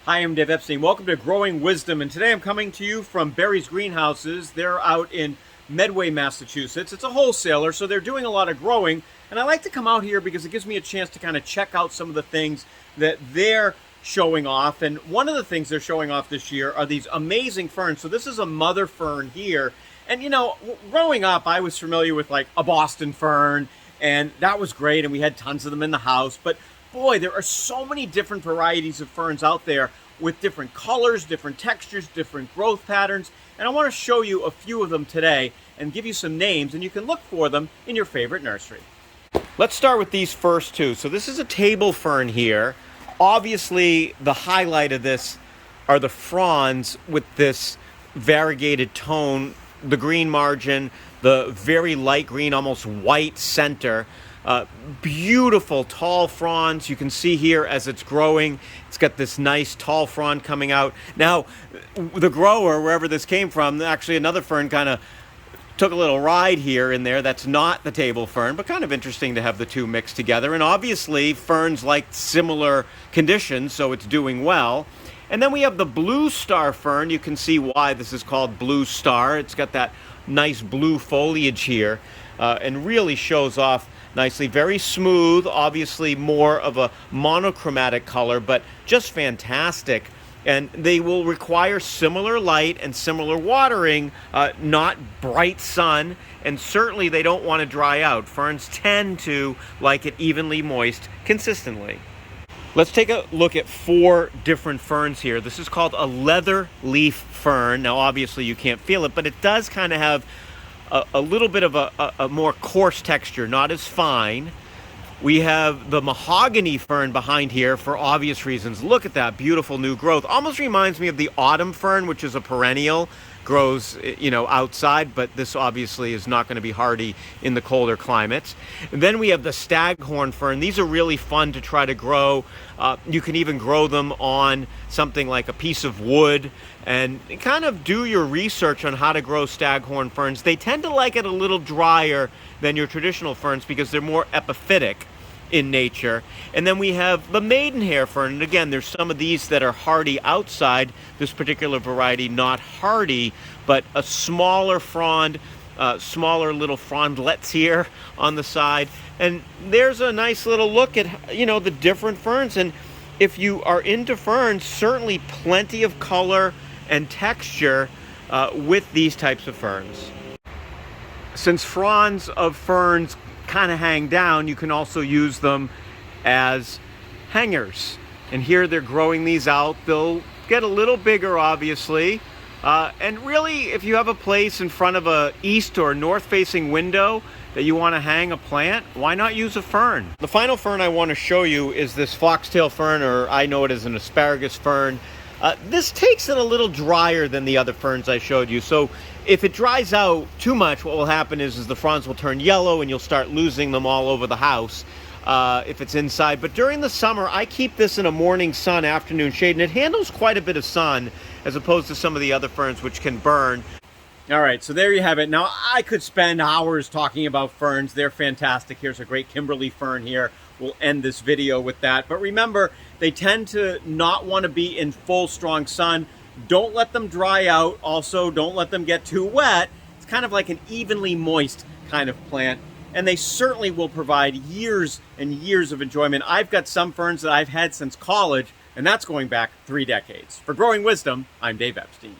Hi, I'm Dave Epstein. Welcome to Growing Wisdom, and today I'm coming to you from Berry's Greenhouses. They're out in Medway, Massachusetts. It's a wholesaler, so they're doing a lot of growing, and I like to come out here because it gives me a chance to kind of check out some of the things that they're showing off. And one of the things they're showing off this year are these amazing ferns. So this is a mother fern here, and you know, growing up, I was familiar with like a Boston fern, and that was great, and we had tons of them in the house, but boy, there are so many different varieties of ferns out there with different colors, different textures, different growth patterns. And I want to show you a few of them today and give you some names, and you can look for them in your favorite nursery. Let's start with these first two. So this is a table fern here. Obviously, the highlight of this are the fronds with this variegated tone, the green margin, the very light green, almost white center. Beautiful tall fronds. You can see here as it's growing, it's got this nice tall frond coming out. Now, the grower, wherever this came from, actually another fern kind of took a little ride here and there. That's not the table fern, but kind of interesting to have the two mixed together. And obviously, ferns like similar conditions, so it's doing well. And then we have the blue star fern. You can see why this is called blue star. It's got that nice blue foliage here and really shows off nicely. Very smooth, obviously more of a monochromatic color, but just fantastic. And they will require similar light and similar watering, not bright sun, and certainly they don't want to dry out. Ferns tend to like it evenly moist consistently. Let's take a look at four different ferns here. This is called a leather leaf fern. Now obviously you can't feel it, but it does kind of have a little bit of a more coarse texture, not as fine. We have the mahogany fern behind here for obvious reasons. Look at that beautiful new growth. Almost reminds me of the autumn fern, which is a perennial, grows, you know, outside, but this obviously is not going to be hardy in the colder climates. And then we have the staghorn fern. These are really fun to try to grow. You can even grow them on something like a piece of wood and kind of do your research on how to grow staghorn ferns. They tend to like it a little drier than your traditional ferns because they're more epiphytic in nature. And then we have the maidenhair fern, and again, there's some of these that are hardy outside. This particular variety not hardy, but a smaller frond, smaller little frondlets here on the side. And there's a nice little look at, you know, the different ferns. And if you are into ferns, certainly plenty of color and texture with these types of ferns. Since fronds of ferns kind of hang down, you can also use them as hangers. And here they're growing these out. They'll get a little bigger, obviously. And really, if you have a place in front of a east or north-facing window that you want to hang a plant, why not use a fern? The final fern I want to show you is this foxtail fern, or I know it as an asparagus fern. This takes it a little drier than the other ferns I showed you. So if it dries out too much, what will happen is the fronds will turn yellow and you'll start losing them all over the house if it's inside. But during the summer, I keep this in a morning sun, afternoon shade, and it handles quite a bit of sun as opposed to some of the other ferns which can burn. All right, so there you have it. Now, I could spend hours talking about ferns. They're fantastic. Here's a great Kimberly fern here. We'll end this video with that. But remember, they tend to not want to be in full, strong sun. Don't let them dry out. Also, don't let them get too wet. It's kind of like an evenly moist kind of plant. And they certainly will provide years and years of enjoyment. I've got some ferns that I've had since college, and that's going back 3 decades. For Growing Wisdom, I'm Dave Epstein.